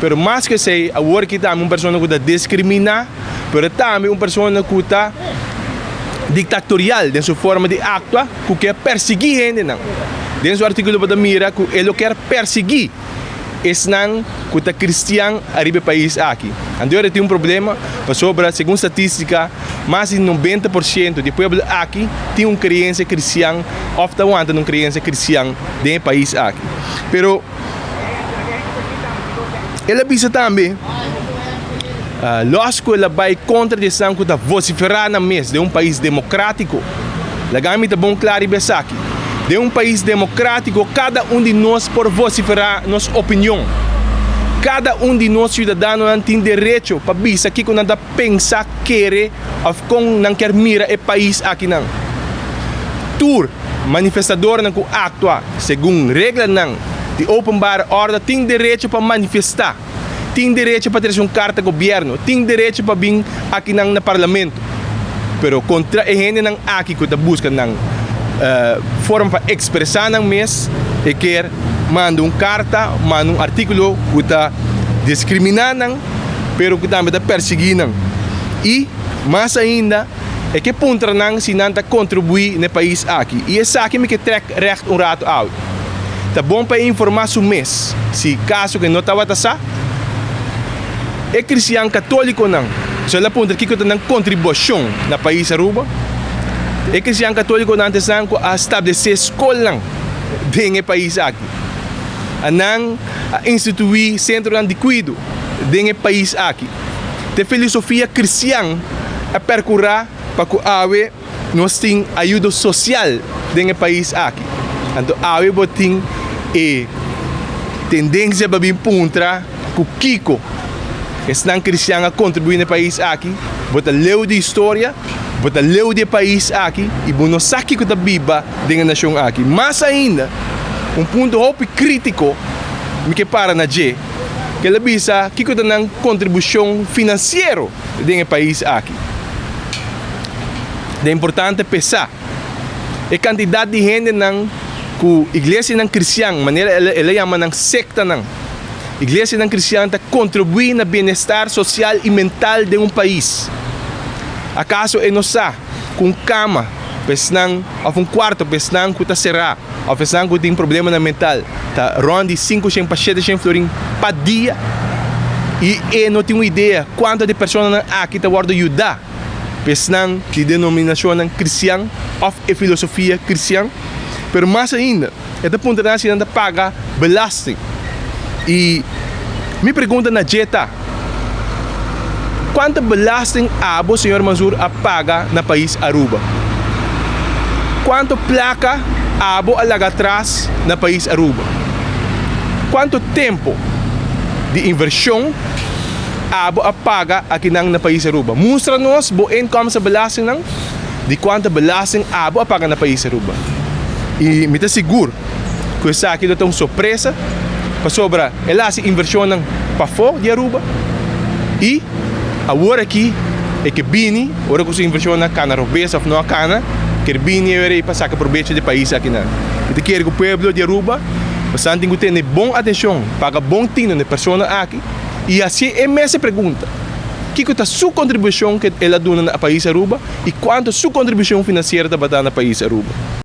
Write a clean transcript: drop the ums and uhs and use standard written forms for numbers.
Pero mais que sei, agora que também uma pessoa que está discrimina, pero também uma pessoa que está dictatorial em sua forma de actuar, que quer perseguir gente não. Dentro do artigo da mira, que ele quer perseguir es não que está cristiano arriba país aqui. Agora tem problema, sobre segundo estatística, mais de 90% do povo aqui tem uma criança cristiana, ofta aguenta uma criança cristiana dentro do país aqui. Pero ele avisa também, lógico, ele vai contra a decisão que está vociferar na mesa de um país democrático. A gama está bom claro e bem aqui. De um país democrático, cada de nós por vociferar nossa opinião. Cada de nós cidadãos tem direito para bisa que quando anda pensar querer ou com não quer mira o país aqui não. Tur manifestador não que atua segundo regra não de openbare ordem tem direito para manifestar, tem direito para ter uma carta do governo, tem direito para vir aqui não no parlamento. Pero contra a gente não aqui que está buscando não forma para expressar no mês e quer manda carta, manda artículo que está discriminando, pero que também está perseguindo. E mais ainda é que ponto não se não está contribuir no país aqui. E esse aqui me que trek recht rato out. Tá bom para informar o mês, se caso que não estava tá é cristiano católico não. Se ela ponto que está na contribuição no país Aruba. É cristiano católico não tem a estabelecer escola dentro do país aqui. Não instituir centro de cuidado dentro do país aqui. Tem filosofia cristã a percorrer para que nós temos ajuda social dentro do país aqui. Então, tem tendência para vir contra o Kiko, que é cristão a contribuir no país aqui, bota leu de história, bota leu de país aqui e bono saque que está viva dentro da nação aqui. Mas ainda, ponto hope crítico me que para na G, que ela bisa que está na contribuição financeira dentro do país aqui. É importante pensar a quantidade de gente não que a igreja não cristã, maneira ela chama não secta não. A igreja não cristã está contribuindo no bem-estar social e mental de um país. Acaso é nossa com cama, pesnang, ou quarto, pesnang que está cerrado, ou pesnang que tem problema na mental, tá ronde 500 pacientes sem florim para dia e não tem uma ideia quanto de pessoas aqui está guarda ajudar, pesnang de denominação cristã ou a filosofia cristã, pero mais ainda, esta ponta na cidade paga belasting e me pergunta na jeta. Quanto belasting abo, Sr. Mansour, a paga na país Aruba? Quanto placa abo a laga atrás na país Aruba? Quanto tempo de inversão abo a paga aqui na país Aruba? Mostra-nos o income sa belasting não? De quanto belasting abo a paga na país Aruba? E me está seguro que essa aqui é uma surpresa para sobre ela se inversão para fora de Aruba e agora aqui é que bini, agora que se inversão na cana robesa ou na cana, que bini é para sacar proveito do país aqui na. E quer que o povo de Aruba, bastante que tenha boa atenção, paga bom tino de pessoas aqui. E assim é essa pergunta: que é a sua contribuição que ela dá no país Aruba e quanto a sua contribuição financeira está batendo no país Aruba?